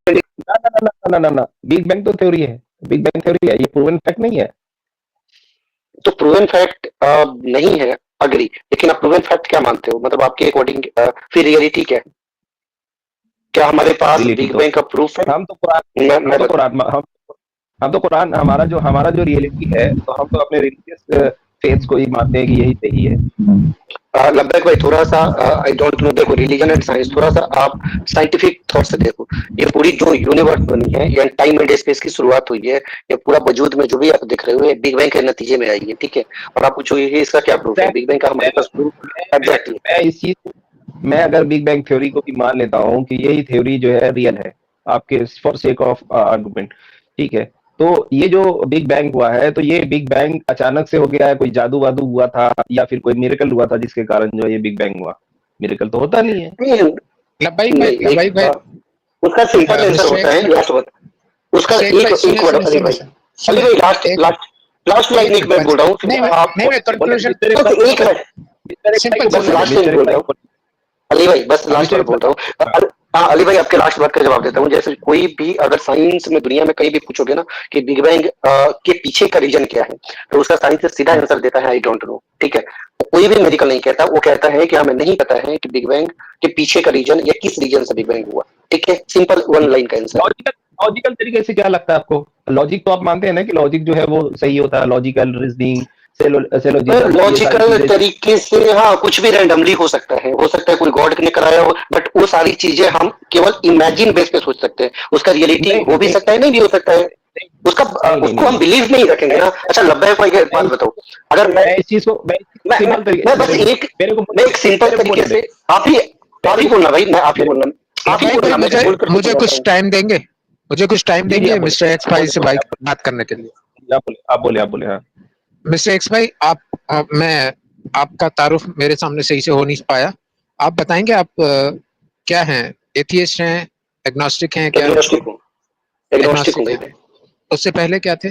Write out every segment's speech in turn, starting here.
ना ना ना ना ना ना ना, बिग बैंग तो थ्योरी है, बिग बैंग थ्योरी है, ये प्रूवन फैक्ट नहीं है। तो प्रूवन फैक्ट नहीं है, अग्री, लेकिन आप प्रूवन फैक्ट क्या मानते हो, मतलब आपके अकॉर्डिंग फिर रियलिटी क्या है? क्या हमारे पास रियलिटी बिग तो बैंग का प्रूफ है? हम तो कुरान हम मैं तो बता, कुरान हम तो कुरान, हमारा जो रियलिटी है, तो हम तो अपने रिलीजियस फेथ्स को ही मानते हैं कि यही सही है। लब्बैक भाई, थोड़ा सा आई डोंट नो, देखो रिलीजन एंड साइंस, थोड़ा सा आप साइंटिफिक थॉट से देखो। ये पूरी जो यूनिवर्स बनी है, ये टाइम एंड स्पेस की शुरुआत हुई है, ये पूरा वजूद में जो भी आप देख रहे हो, ये बिग बैंग के नतीजे में आई है, ठीक है। और आप पूछोगे कि इसका क्या प्रूफ है, बिग बैंग का मैं हमारे पास प्रूफ मैं एग्जैक्टली। मैं इस चीज मैं अगर बिग बैंग थ्योरी को भी मान लेता हूँ कि यही थ्योरी जो है रियल है, आपके फॉर सेक ऑफ आर्गुमेंट, ठीक है, तो ये जो बिग बैंग हुआ है, तो ये बिग बैंग अचानक से हो गया है, कोई जादू वादू हुआ था या फिर कोई मिरेकल हुआ था जिसके कारण जो ये बिग बैंग हुआ? मिरेकल तो होता नहीं है। नहीं लबाई एक भाई, उसका सिंपल आंसर मिस्टर होता एक्स है, लास्ट बात उसका, मिस्टर एक्स एक भाई, एक सुने वर्ड सुने अली सुने भाई, सुने अली सुने भाई, लास्ट एक लास्ट लास्ट लाइन एक एक मैं बच बोल रहा हूँ, फिर नहीं आप नहीं मैं बोले कंक्लूजन मिस्टर बस एक्स एक बोले, मिनट, मिस्टर एक्स सिंपल को बस बोलने सिंपल दो, लास्ट लाइन मिस्टर बोल एक्स रहा हूँ, बोले। अली भाई बस हाँ, लास्ट मिस्टर बार एक्स बोल रहा हूँ। हाँ, हाँ अली भाई, आपके लास्ट बात का जवाब देता हूँ। जैसे कोई भी अगर साइंस में दुनिया में कहीं भी पूछोगे ना कि बिग बैंग के पीछे का रीजन क्या है, तो उसका साइंस से सीधा आंसर देता है, आई डोंट नो, ठीक है। तो कोई भी मेडिकल नहीं कहता, वो कहता है कि हमें नहीं पता है कि बिग बैंग के पीछे का रीजन या किस रीजन से बिग बैंग हुआ, ठीक है, सिंपल वन लाइन का आंसर है। लॉजिकल लॉजिकल तरीके से क्या लगता है आपको? लॉजिक तो आप मानते हैं ना कि लॉजिक जो है वो सही होता है, लॉजिकल रीजनिंग, सेलोजिज्म, ये सारी लॉजिकल चीजें। तरीके से हाँ, कुछ भी रैंडमली हो सकता है कोई गॉड ने कराया हो, बट वो सारी चीजें हम केवल इमेजिन बेस पे सोच सकते हैं, उसका रियलिटी नहीं हो भी नहीं सकता है, नहीं भी हो सकता है, नहीं उसका नहीं नहीं उसको नहीं हम नहीं बिलीव नहीं रखेंगे मैं ना। अच्छा लब्बे भाई, एक मैं बात इस बताओ, अगर मैं मैं इस चीज को मैं मैं, सिंपल तरीके मैं बस एक मैं एक सिंपल मेरे को तरीके बोलने दे से, आप मेरे ही को बोलना भाई, मैं आप ही मेरे बोलना, आप ही लबाई भाई, बोलना, मैं मुझे बोल करके मुझे सुनाता कुछ हूँ। टाइम देंगे, मुझे कुछ टाइम जी जी देंगे आप बोले मिस्टर एक्स भाई से आप बोले बात करने के लिए। मिस्टर एक्स भाई, मैं आपका तारुफ मेरे सामने सही से हो नहीं पाया। आप बताएंगे आप क्या हैं? एथियस्ट हैं, एग्नोस्टिक हैं, क्या हैं? एग्नोस्टिक हूँ, एग्नोस्टिक हूँ एग्नोस्टिक भाई हैं। मैं, उससे पहले क्या थे?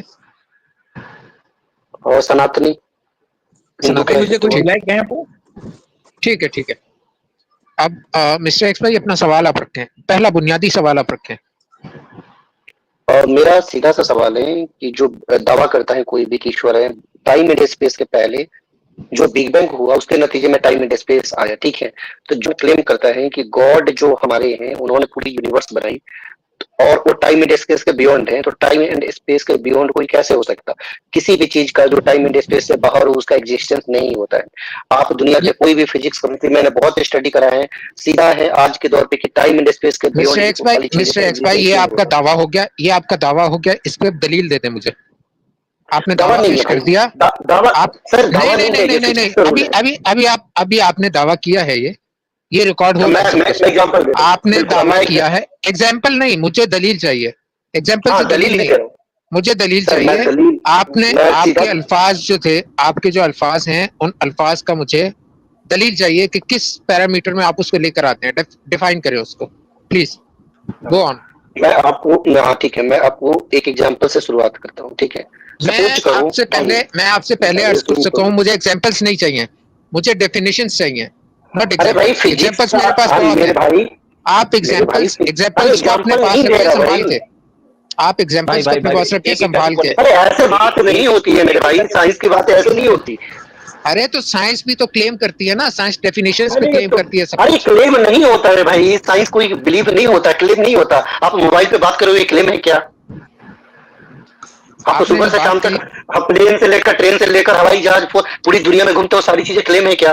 और सनातनी, हिंदू सनातन। का मुझे हिंदू कुछ हूँ। सिलाए क्या है आपको? ठीक है ठीक है। अब मिस्टर एक्स भाई, अपना सवाल आप रखें, पहला बुनियादी सवाल आप रखें। और मेरा सीधा सा सवाल है कि जो दावा करता है कोई भी कि ईश्वर है, टाइम एंड स्पेस के पहले जो बिग बैंग हुआ उसके नतीजे में टाइम एंड स्पेस आया, ठीक है। तो जो क्लेम करता है कि गॉड जो हमारे हैं उन्होंने पूरी यूनिवर्स बनाई और वो टाइम एंड स्पेस के बियॉन्ड है, तो टाइम एंड स्पेस के बियॉन्ड कोई कैसे हो सकता? किसी भी चीज का जो टाइम एंड स्पेस से बाहर हो उसका एग्जिस्टेंस नहीं होता है। आप दुनिया के कोई भी फिजिक्स का, मैंने बहुत स्टडी करा है, सीधा है आज के दौर पे कि टाइम एंड स्पेस के मिस्टर बियॉन्ड एक्स भाई, वाली चीजों मिस्टर का एक्स भाई, एग्जिस्टेंस ये नहीं आपका होता। दावा हो गया, ये आपका दावा हो गया, इस पे दलील दे दें मुझे। आपने दावा दावा नहीं है पेश भाई, कर दिया। दावा, आप सर नहीं दावा नहीं नहीं नहीं है, नहीं ये नहीं नहीं, फिजिक्स का रूल अभी है। अभी अभी आप अभी आपने दावा किया है, ये रिकॉर्ड हो मैं रहा है सब मैं कुछ। मैं एग्जांपल देता हूँ, आपने बिल्कुल, अब दावा मैं एक, किया है, एग्जाम्पल नहीं, मुझे दलील चाहिए। एग्जाम्पल हाँ से दलील दलील भी नहीं, दे रहा हूँ मुझे दलील सर, मैं चाहिए। दलील, आपने मैं सीधा, आपके अल्फाज जो थे, आपके जो अल्फाज हैं, उन अल्फाज का मुझे दलील चाहिए कि किस पैरामीटर में आप उसको लेकर आते हैं। डिफाइन करें उसको, प्लीज गो ऑन। हाँ ठीक है, मैं आपको एक एग्जांपल से शुरुआत करता हूँ, ठीक है। सपोज करो मैं आपसे पहले अर्ज कर सकता हूँ, मुझे एग्जाम्पल्स नहीं चाहिए, मुझे डेफिनेशंस चाहिए, नॉट अरे भाई एग्जाम्पल्स। फिजिक्स एग्जाम्पल्स का, मेरे पास हाँ बहुत मेरे है। भाई, आप मेरे भाई एग्जाम्पल्स अरे एग्जाम्पल्स को अपने एग्जांपल पास नहीं दे रखें रहा संभाल भाई, के। आप भाई एग्जाम्पल्स को भाई अपने भाई पास भाई रखें एक एक करके संभाल के। बोले, अरे ऐसे बात एक नहीं होती है मेरे एक एक भाई, करके साइंस की बात ऐसे नहीं होती। अरे तो साइंस भी तो क्लेम करती है ना, साइंस डेफिनेशंस पे अरे क्लेम तो, करती है सब अरे कुछ। क्लेम नहीं होता है भाई, साइंस कोई बिलीव नहीं होता, क्लेम नहीं होता। आप मोबाइल पे बात करोगे, क्लेम है क्या? आप तो आपने सुबह जो से बात शाम तक कही, प्लेन से लेकर, ट्रेन से लेकर, हवाई जहाज, पूरी दुनिया में घूमते हो, सारी चीजें क्लेम है क्या?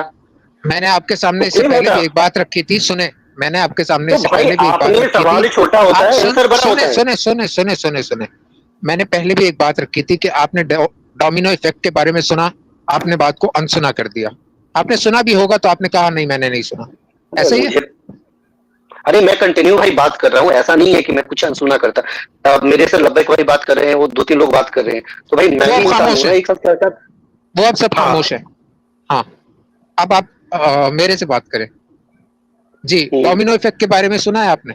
मैंने आपके तो सामने इससे क्लेम है पहले क्या? भी एक बात रखी थी, सुने। मैंने आपके सामने तो इससे भाई पहले भी एक बात आपने, रखी थी। सवाल छोटा होता आप है, आंसर बड़ा होता सुने है। सुने सुने सुने सुने सुने। मैंने पहले भी एक बात रखी थी कि आपने डोमिनो इफेक्ट के बारे में सुना, आपने बात को अनसुना कर दिया। आपने सुना भी होगा तो आपने कहा नहीं, मैंने नहीं सुना। अरे ऐसा ही है। मुझे, अरे मैं कंटिन्यू भाई बात कर रहा हूँ, ऐसा नहीं है कि मैं कुछ अनसुना करता। मेरे से लब्बैक भाई बात कर रहे हैं, वो दो तीन लोग बात कर रहे हैं, तो भाई मैं वो भी अब इंसान हूँ खामोश ना, है, एक साथ क्या क्या। वो अब सब हाँ, खामोश है। हाँ, अब आप मेरे से बात करें। जी, डोमिनो इफेक्ट के बारे में सुना है आपने?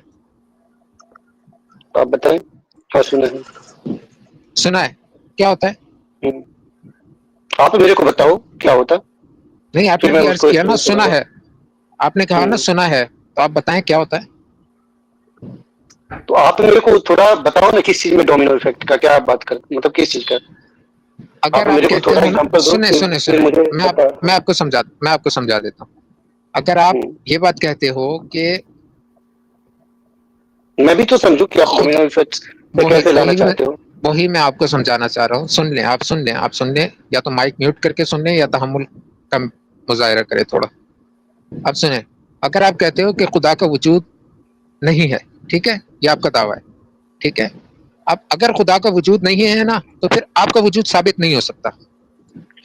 तो आप बताएं। हाँ सुना है। सुना है, क्या होता है? हम्म, आप मेरे को बताओ क्या होता, नहीं, आपने फिर मैं अभी अर्ज उसको किया ना एक्सप्लेन सुना करूंगा। है, आपने कहा ना सुना है, तो आप बताएं क्या होता है। तो आप मेरे को थोड़ा बताओ ना किस चीज में डोमिनो इफेक्ट का क्या आप बात कर, मतलब किस चीज का? अगर आप आप मेरे को कहते थोड़ा हो ना, एग्जांपल दो सुने सुने फिर सुने, मुझे पता। मैं आपको समझा देता हूँ। अगर आप ये बात कहते हो कि मैं भी तो समझू कि आप खुद, डोमिनो इफेक्ट से वही कैसे लाना वही मैं चाहते हो। वही मैं आपको समझाना चाह रहा हूँ। आप सुन लें, या तो माइक म्यूट करके सुन लें, या तहम्मुल का मुजाहिरा करें थोड़ा। अब सुने, अगर आप कहते हो कि खुदा का वजूद नहीं है, ठीक है, ये आपका दावा है, ठीक है। अब अगर खुदा का वजूद नहीं है ना, तो फिर आपका वजूद साबित नहीं हो सकता।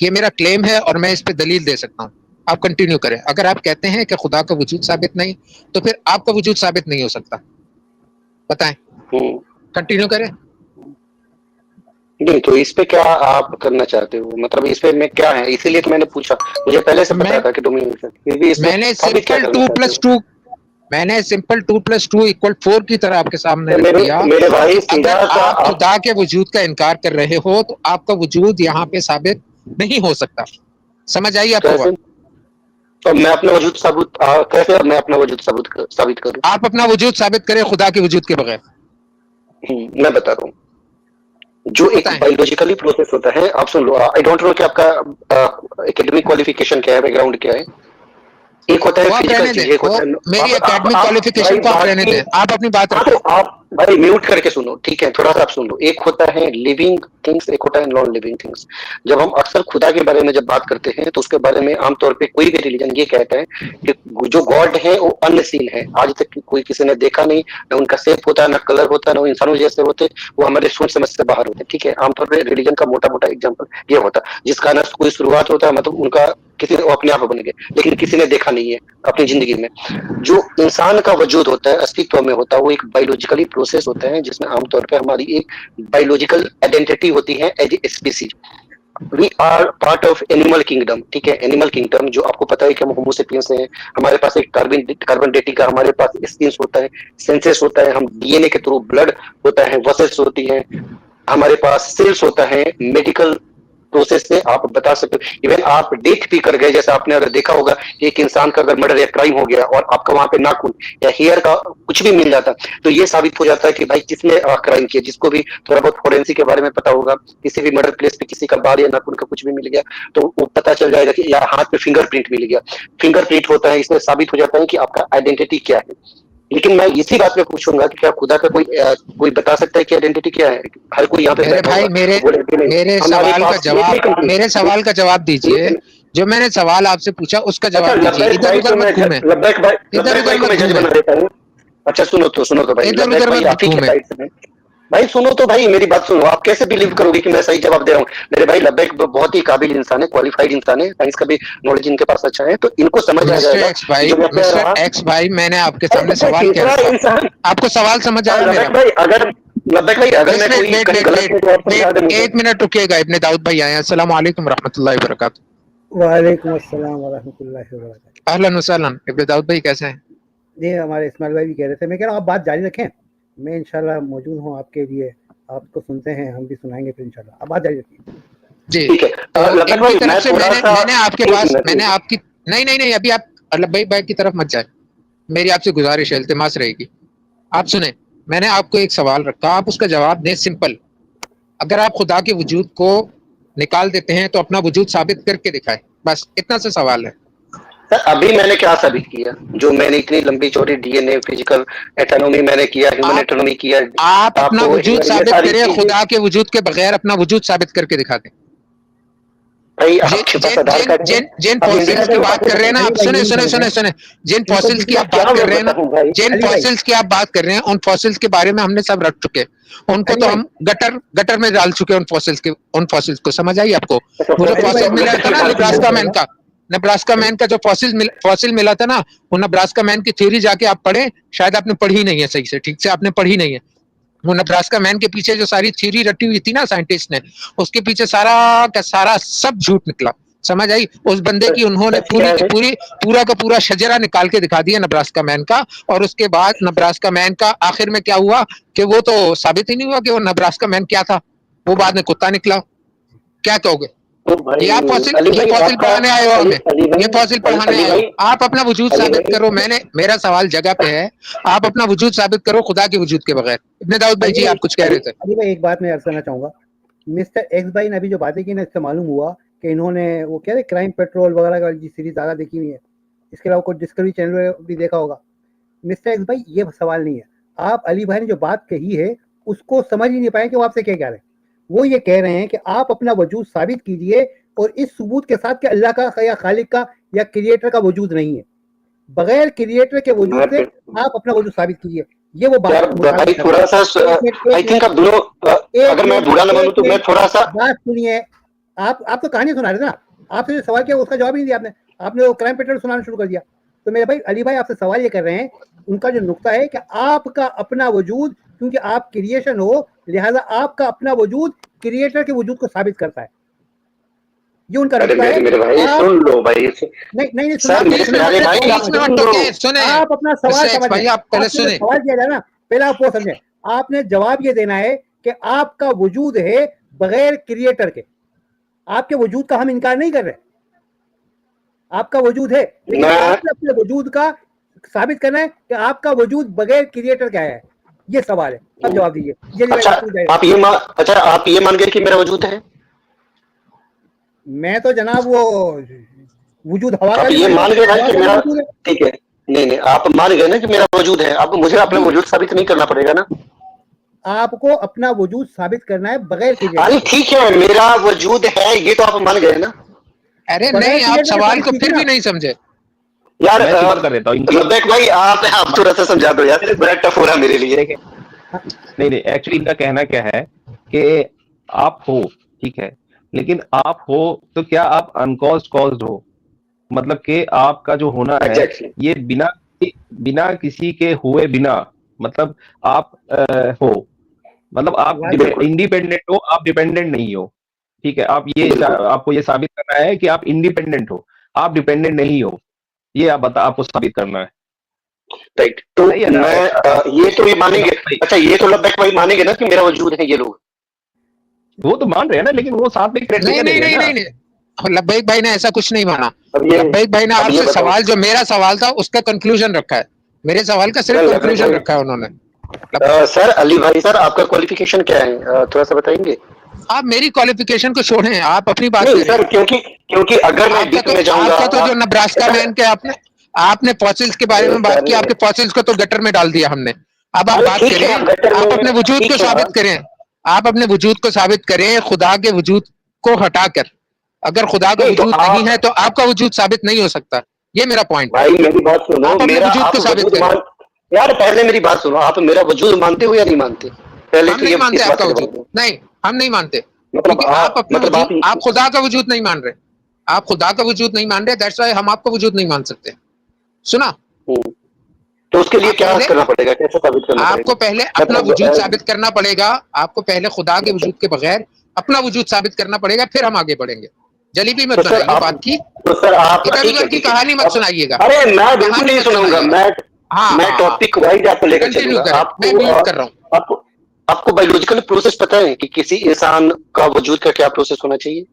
ये मेरा क्लेम है और मैं इस पे दलील दे सकता हूँ। आप कंटिन्यू करें। अगर आप कहते हैं कि खुदा का वजूद साबित नहीं, तो फिर आपका वजूद साबित नहीं हो सकता। बताएं, हम्म। कंटिन्यू करें। नहीं तो इस पे क्या आप करना चाहते हो, मतलब इस पे मैं क्या है, इसीलिए तो मैंने पूछा। मुझे पहले से पता मैं था कि डोमिनो इफेक्ट, फिर भी इसमें मैंने साबित क्या सिंपल करना टू चाहते प्लस हो? टू मैंने सिंपल 2+2=4 की तरह आपके सामने तो रख मेरे दिया मेरे कि भाई सीधा अगर सा आप आप, खुदा के वजूद का इनकार कर रहे हो, तो आपका वजूद यहाँ पे साबित नहीं हो सकता। समझ आई आपको कैसे? बात? तो मैं अपना वजूद कैसे मैं अपना वजूद साबित करूं? आप अपना वजूद साबित करें खुदा के वजूद के बगैर। मैं बता रहा हूँ। जो एक बताएं। बायोलॉजिकली प्रोसेस होता है, आप सुन लो, आई डोंट नो कि आपका एकेडमिक क्वालिफिकेशन क्या है, बैकग्राउंड क्या है। एक होता है वो आप फिजिकल रहने दें, चीज, एक वो होता है मेरी एकेडमिक आप क्वालिफिकेशन भाई को आप बात रहने की। दें, आप अपनी बात हाँ रखें। तो आप भाई म्यूट करके सुनो, ठीक है, थोड़ा सा आप सुन लो। एक होता है लिविंग थिंग्स, एक होता है नॉन लिविंग थिंग्स। जब हम अक्सर खुदा के बारे में जब बात करते हैं, तो उसके बारे में आमतौर पे कोई भी रिलीजन ये कहता है कि जो गॉड है वो अनसीन है, आज तक कोई किसी ने देखा नहीं, ना उनका शेप होता है, ना कलर होता है, ना वो इंसानों जैसे होते, वो हमारे सोच समझ से बाहर होते, ठीक है। आमतौर पर रिलीजन का मोटा मोटा एग्जाम्पल ये होता, जिसका ना कोई शुरुआत होता है, मतलब उनका किसी वो अपने आप बन गए, लेकिन किसी ने देखा नहीं है अपनी जिंदगी में। जो इंसान का वजूद होता है, अस्तित्व में होता है, वो एक बायोलॉजिकली प्रोसेस होता है, जिसमें आमतौर पे हमारी एक बायोलॉजिकल आइडेंटिटी होती है as a species. We are part of animal kingdom, ठीक है। एनिमल किंगडम जो आपको पता है कि हम होमोसेपियंस हैं, हमारे पास एक कार्बन डेटिक का, हमारे पास स्किन्स होता है, सेंसेस होता है, हम डीएनए के थ्रू ब्लड होता है, वसेस होती है, हमारे पास सेल्स होता है। मेडिकल प्रोसेस से आप बता सकते हो, इवन आप डेथ भी कर गए, जैसे आपने अगर देखा होगा कि एक इंसान का अगर मर्डर या क्राइम हो गया और आपका वहां पे नाखून या हेयर का कुछ भी मिल जाता, तो ये साबित हो जाता है कि भाई किसने क्राइम किया। जिसको भी थोड़ा बहुत फोरेंसिक के बारे में पता होगा, किसी भी मर्डर प्लेस पे किसी का बाल या नाखून का कुछ भी मिल गया, तो वो पता चल जाएगा कि या हाथ पे फिंगरप्रिंट मिल गया। फिंगरप्रिंट होता है, इसमें साबित हो जाता है कि आपका आइडेंटिटी क्या है। लेकिन मैं इसी बात में पूछूंगा कि क्या खुदा का कोई बता सकता है कि आइडेंटिटी क्या है? हर कोई यहाँ पे मेरे बैठा भाई, होगा मेरे तो बोले कि नहीं, मेरे हमारे सवाल का पास जवाब मेरे एक सवाल का जवाब दीजिए। जो मैंने सवाल आपसे पूछा उसका अच्छा जवाब दीजिए, इधर उधर मत घूमें, इधर लब्बैक उधर भाई को मत मैं जज घूमें, बना देता हूँ। अच्छा सुनो तो भाई, इधर लब्बैक उधर भाई मत आप ही के घूमें। साइड से हैं। भाई सुनो तो भाई, मेरी बात सुनो। आप कैसे बिलीव करोगे कि मैं सही जवाब दे रहा हूँ? मेरे भाई लब्बैक बहुत ही काबिल इंसान है, क्वालिफाइड इंसान है, साइंस का भी नॉलेज इनके पास अच्छा है, तो इनको समझ आ जाएगा कि जो मैं कह रहा। मिस्टर एक्स भाई, मैंने आपके अरे सामने तो सवाल क्या तीसरा रखा? इंसान। आपको सवाल समझ आया मेरा? लब्बैक भाई अगर जस्ट मैं वेट कोई वेट कहीं वेट गलत वेट हूँ तो आप समझा वेट दे मुझे। एक मिनट रुकिएगा, इब्ने दाऊद भाई आए हैं। अस्सलाम वालेकुम रहमतुल्लाहि व बरकातुहू। वालेकुम अस्सलाम वरहमतुल्लाहि वबरकातुहू। अहलन वसहलन, इब्ने दाऊद भाई कैसे हैं? जी हमारे इस्माइल भाई भी कह रहे थे, मैं कह रहा हूँ आप बात जारी रखें, मैं इंशाल्लाह मौजूद हूँ आपके लिए, आपको सुनते हैं, हम भी सुनाएंगे फिर इंशाल्लाह, आप बात जारी रखिए। जी। ठीक है तो लब्बैक इनकी भाई, तरफ मैं से थोड़ा सा मैंने आपके एक पास, मैंने मिनट। आपकी, नहीं नहीं नहीं, अभी आप लब्बैक भाई की तरफ मत जाए, मेरी आपसे गुजारिश है, इल्तिमास रहेगी। आप सुने, मैंने आपको एक सवाल रखा, आप उसका जवाब दें सिंपल। अगर आप खुदा के वजूद को निकाल देते हैं, तो अपना वजूद साबित करके दिखाए, बस इतना सा सवाल है। सर अभी मैंने क्या साबित किया? जो मैंने इतनी लंबी चौड़ी डीएनए, फिजिकल एटोनॉमी मैंने किया, ह्यूमन आप एटोनॉमी किया, आप अपना आपको वजूद ये साबित सारी करें, चीजें। खुदा के वजूद के बगैर अपना वजूद साबित करके दिखा दें। भाई जिन आपके पास जिन आधार जिन कार्ड है? जिन जिन अब इंडिया फॉसिल्स में की तो बात कर रहे हैं ना आप, अली भाई सुने यही सुने कह रहे सुने हैं, सुने, जिन इनको फॉसिल्स की पूछिए। आप क्या बात कर मैं रहे हैं ना, बताऊं भाई? जिन अली भाई, फॉसिल्स की आप बात कर रहे हैं, उन फॉसिल्स के बारे में हमने सब रख चुके, उनको अली तो भाई, हम गटर गटर में डाल चुके हैं। उन फॉसिल्स को समझ आई आपको? अच्छा वो जो अली भाई फॉसिल मिला था गटर में ना डाल चुके नब्रास्का हो? मैन का, नब्रास्का अली मैन का जो फॉसिल मिला था ना, वो नब्रास्का मैन की थ्योरी जाके आप पढ़े, शायद आपने पढ़ी नहीं है सही से, ठीक से आपने पढ़ी नहीं है। वो नब्रास्का मैन के पीछे जो सारी थ्योरी रटी हुई थी ना साइंटिस्ट ने, उसके पीछे सारा का सारा सब झूठ निकला। समझ आई? उस बंदे की उन्होंने सच क्या है? पूरा का पूरा शजरा निकाल के दिखा दिया नब्रास्का मैन का। और उसके बाद नब्रास्का मैन का आखिर में क्या हुआ कि वो तो साबित ही नहीं हुआ कि वो नब्रास्का मैन क्या था, वो बाद में कुत्ता निकला। क्या कहोगे? ये आप फॉसिल पढ़ाने आए हो हमें, ये फॉसिल पढ़ाने आए हो। आप अपना वजूद साबित करो। मेरा सवाल जगह पे है, आप अपना वजूद साबित करो खुदा के वजूद के बगैर। इब्ने दाऊद भाई जी आप कुछ कह रहे थे। अली भाई एक बात मैं अर्ज करना चाहूंगा, मिस्टर एक्स भाई ने अभी जो बातें की ना, इससे मालूम हुआ कि इन्होंने वो क्या है क्राइम पेट्रोल वगैरह वाली सीरीज ज़्यादा देखी हुई है, इसके अलावा कुछ डिस्कवरी चैनल भी देखा होगा। मिस्टर एक्स भाई ये सवाल नहीं है, आप अली भाई ने जो बात कही है उसको समझ ही नहीं पाए कि वो आपसे क्या कह रहे हैं। वो ये कह रहे हैं कि आप अपना वजूद साबित कीजिए और इस सबूत के साथ कि अल्लाह का या खालिक का या क्रिएटर का वजूद नहीं है, बगैर क्रिएटर के वजूद से आप अपना वजूद साबित कीजिए। ये वो बात भाई थोड़ा सा आई थिंक आप दोनों, अगर मैं बुरा ना मानूं तो मैं थोड़ा सा बात सुनिए। आप तो कहानी सुना रहे थे ना, आपसे जो सवाल किया उसका जवाब ही नहीं दिया आपने वो क्राइम पेट्रोल सुनाना शुरू कर दिया। तो मेरे भाई अली भाई आपसे सवाल ये कर रहे हैं, उनका जो नुक्ता है कि आपका अपना वजूद, क्योंकि आप क्रिएशन हो लिहाजा आपका अपना वजूद क्रिएटर के वजूद को साबित करता है, ये उनका नुक्ता है। मेरे भाई सुन लो भाई, नहीं सर मेरे प्यारे भाई सुने, आप अपना सवाल समझिए। आप पहले सुने, सवाल किया जाए ना, पहले आप वो समझे, आपने जवाब ये देना है कि आपका वजूद है बगैर क्रिएटर के। आपके वजूद का हम इनकार नहीं कर रहे, आपका वजूद है, लेकिन आपने अपने वजूद का साबित करना है कि आपका वजूद बगैर क्रिएटर का है। ये सवाल है, अब जवाब दीजिए। अच्छा आप ये मान गए कि मेरा वजूद है? मैं तो जनाब वो वजूद हवा का ये मान गए भाई कि मेरा, ठीक है, नहीं आप मान गए ना कि मेरा वजूद है, अब मुझे अपना वजूद साबित नहीं करना पड़ेगा ना? आपको अपना वजूद साबित करना है बगैर क्रिएटर। अरे ठीक है, मेरा वजूद है ये तो आप मान गए ना। अरे नहीं, आप सवाल को फिर भी नहीं समझे यार। कर देता हूं लब्बैक भाई, आप थोड़ा सा समझा दो यार, बड़ा टफ हो रहा मेरे लिए। नहीं एक्चुअली इनका कहना क्या है कि आप हो, ठीक है, लेकिन आप हो तो क्या आप अनकॉज्ड कॉज्ड हो, मतलब कि आपका जो होना है ये बिना किसी के हुए बिना, मतलब आप हो, मतलब आप इंडिपेंडेंट हो, आप डिपेंडेंट नहीं हो, ठीक है। आपको ये साबित करना है कि आप इंडिपेंडेंट हो, आप डिपेंडेंट नहीं हो, ये आपको साबित करना है। राइट, तो मैं ये तो ये मानेंगे, अच्छा ये तो लब्बैक भाई मानेंगे ना कि मेरा वजूद है, ये लोग वो तो मान रहे हैं ना, लेकिन वो साथ में नहीं, लब्बैक भाई ने ऐसा कुछ नहीं माना। लब्बैक भाई ने आपसे सवाल, जो मेरा सवाल था उसका कंक्लूजन रखा है, मेरे सवाल का सिर्फ कंक्लूजन रखा है उन्होंने। सर अली भाई सर, आपका क्वालिफिकेशन क्या है, थोड़ा सा बताएंगे? आप मेरी क्वालिफिकेशन को छोड़ें, आप अपनी बात करें सर, क्योंकि अगर मैं डीप में जाऊंगा, आपका तो जो नब्रास्का मैन के आपने फॉसिल्स के बारे में बात की, आपके फॉसिल्स को तो गटर में डाल दिया हमने। अब आप बात करें, आप अपने वजूद को साबित करें, आप अपने वजूद को साबित करें खुदा के वजूद को हटाकर। अगर खुदा का वजूद नहीं है तो आपका वजूद साबित नहीं हो सकता, ये मेरा पॉइंट। भाई मेरी बात सुनो, आप अपने वजूद को साबित करें। यार पहले मेरी बात सुनो, आप मेरा वजूद मानते हो या नहीं मानते? पहले हम नहीं मानते आपका वजूद, नहीं हम नहीं मानते, क्योंकि आप अपना वजूद, आप खुदा का वजूद नहीं मान रहे, आप खुदा का वजूद नहीं मान रहे, दैट्स व्हाई हम आपका वजूद नहीं मान सकते। सुना? तो उसके लिए क्या करना पड़ेगा, कैसे साबित करना पड़ेगा? आपको पहले अपना वजूद साबित करना पड़ेगा, आपको पहले खुदा के वजूद के बगैर अपना वजूद साबित करना पड़ेगा, फिर हम आगे बढ़ेंगे। जलीबी मत बनाइए बात की, तो सर आप इधर की कहानी मत सुनाइएगा। अरे मैं बिल्कुल नहीं सुनाऊंगा, मैं टॉपिक वाइज आपको लेकर चलूंगा। मैं म्यूट कर रहा हूं। आपको बायोलॉजिकल प्रोसेस पता है कि किसी इंसान का वजूद का क्या प्रोसेस होना चाहिए?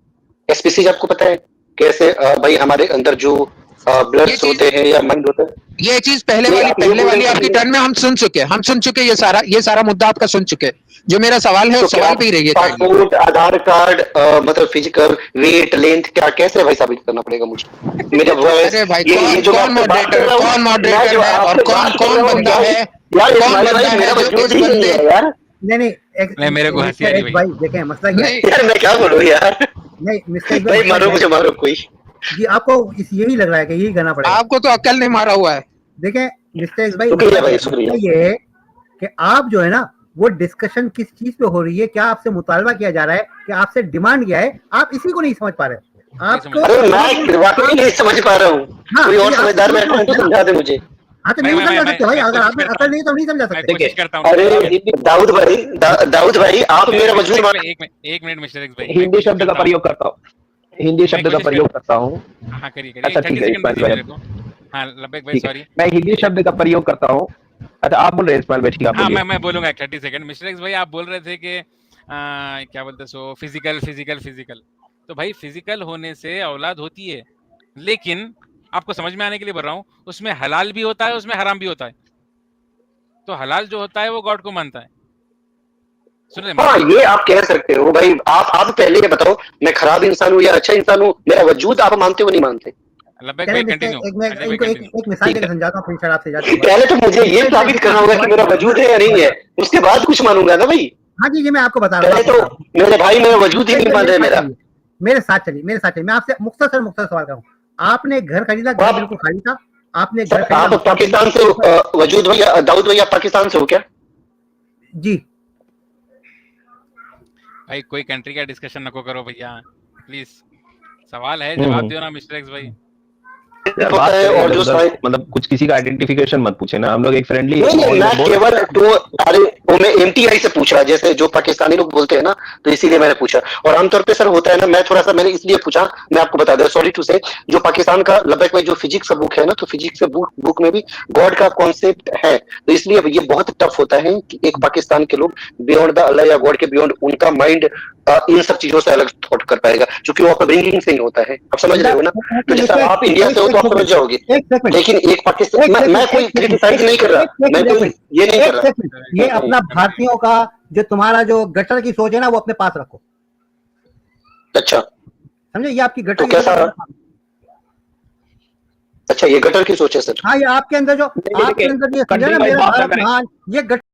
स्पीसीज आपको पता है कैसे भाई हमारे अंदर जो ब्लड्स होते हैं या माइंड होता है? ये चीज पहले वाली आपकी टर्न में हम सुन चुके, ये सारा मुद्दा आपका सुन चुके। जो मेरा सवाल है उस सवाल पे ही रहिए। पासपोर्ट, आधार कार्ड, मतलब फिजिकल वेट, लेंथ, क्या कैसे भाई साबित करना पड़ेगा मुझे? मेरा वॉइस, अरे भाई कौन मॉडरेटर है और कौन बंदा है? मेरा वजूद ही नहीं है यार। नहीं मेरे को हंसी आ रही भाई, देखें मसला क्या है यार, मैं क्या बोलूं यार। नहीं मिस्टर भाई मारो मुझे, मारो कोई जी, आपको यही लग रहा है कि यही करना पड़ेगा? आपको तो अक्ल ने मारा हुआ है। देखें मिस्टर भाई, शुक्रिया। ये है कि आप जो है ना, वो डिस्कशन किस चीज पे हो रही है, क्या आपसे मुतालबा किया जा रहा है, कि आपसे डिमांड किया है, आप इसी को नहीं समझ पा रहे। आपको मैं वाकई नहीं समझ पा रहा हूँ, कोई और समझदार बैठा है तो समझा दे मुझे। हाँ तो नहीं समझा सकते भाई, अगर आप में अकल नहीं तो नहीं समझा सकते। अरे दाऊद भाई आप मेरा वजूद, एक मिनट मिस्टर एक्स भाई, हिंदी शब्द का प्रयोग करता हूँ, हिंदी शब्द का प्रयोग करता हूँ। हाँ करिए। अच्छा ठीक है इस्माइल भाई, हाँ लब्बैक भाई सॉरी, मैं हिंदी शब्द का प्रयोग करता हूँ। अच्छा आप बोल रहे हैं इस्माइल भाई, ठीक है। हाँ मैं बोलूंगा 30 सेकंड। मिस्टर एक्स भाई आप बोल रहे थे कि क्या बोलते सो फिजिकल, तो भाई फिजिकल होने से औलाद होती है, लेकिन आपको समझ में आने के लिए बोल रहा हूँ, उसमें हलाल भी होता है, उसमें हराम भी होता है। तो हलाल जो होता है वो गॉड को मानता है। सुन रहे हाँ, ये आप कह सकते हो भाई। आप पहले ये बताओ, मैं खराब इंसान हूँ या अच्छा इंसान हूँ? मेरा वजूद आप मानते हो नहीं मानते? लब्बैक भाई चलिए कंटिन्यू, एक मैं लब्बैक भाई इनको एक कंटिन्यू। एक मिसाल देकर समझाता हूँ, फिर शायद आपसे जाते हैं। पहले तो मुझे ये साबित करना होगा कि मेरा वजूद है या नहीं है, उसके बाद कुछ मानूंगा ना भाई। हाँ जी, मैं आपको बता रहा पहले हूँ। तो मेरे भाई मेरा वजूद ही नहीं मान रहे मेरा। मेरे साथ चलिए। मैं आपसे मुख्तसर सवाल करूँ। आपने घर खरीदा, घर बिल्कुल खाली था, आपने घर खरीदा। आप पाकिस्तान से वजूद भैया, दाऊद भैया पाकिस्तान से हो क्या? जी भाई कोई कंट्री का डिस्कशन नको करो भैया, प्लीज। सवाल है, जवाब दियो ना मिस्टर एक्स भाई। यार बात करें मतलब कुछ किसी का आइडेंटिफिकेशन मत पूछे ना, हम लोग एक फ्रेंडली नहीं, मैं केवल तो अरे वो मैं एमटीआई से पूछा, जैसे जो पाकिस्तानी लोग बोलते हैं ना, तो इसीलिए मैंने पूछा। और आमतौर पे सर होता है ना, मैं थोड़ा सा मैंने इसलिए पूछा, मैं आपको बता दूं, सॉरी टू से, जो पाकिस्तान का लब्बैक भाई जो फिजिक्स का बुक है ना, तो फिजिक्स के बुक में भी गॉड का कॉन्सेप्ट है, तो इसलिए ये बहुत टफ होता है कि एक पाकिस्तान के लोग बियॉन्ड द अल्लाह या गॉड के बियॉन्ड उनका माइंड इन सब चीजों से अलग थॉट कर पाएगा, क्योंकि वो अपब्रिंगिंग से ही होता है। आप समझ रहे हो ना? तो जैसा आप इंडिया से हो तो आप समझ जाओगे, लेकिन एक पाकिस्तान, मैं कोई क्रिटिसाइज नहीं कर रहा, मैं कोई ये नहीं कर रहा। ये अपना भारतीयों का जो तुम्हारा जो गटर की सोच है ना, वो अपने पास रखो। अच्छा समझे? ये आपकी गटर तो कैसा? अच्छा, ये गटर की सोच है सर। हाँ, ये आपके अंदर जो आपके अंदर ये समझे ना, मेरा भारत महान, ये गटर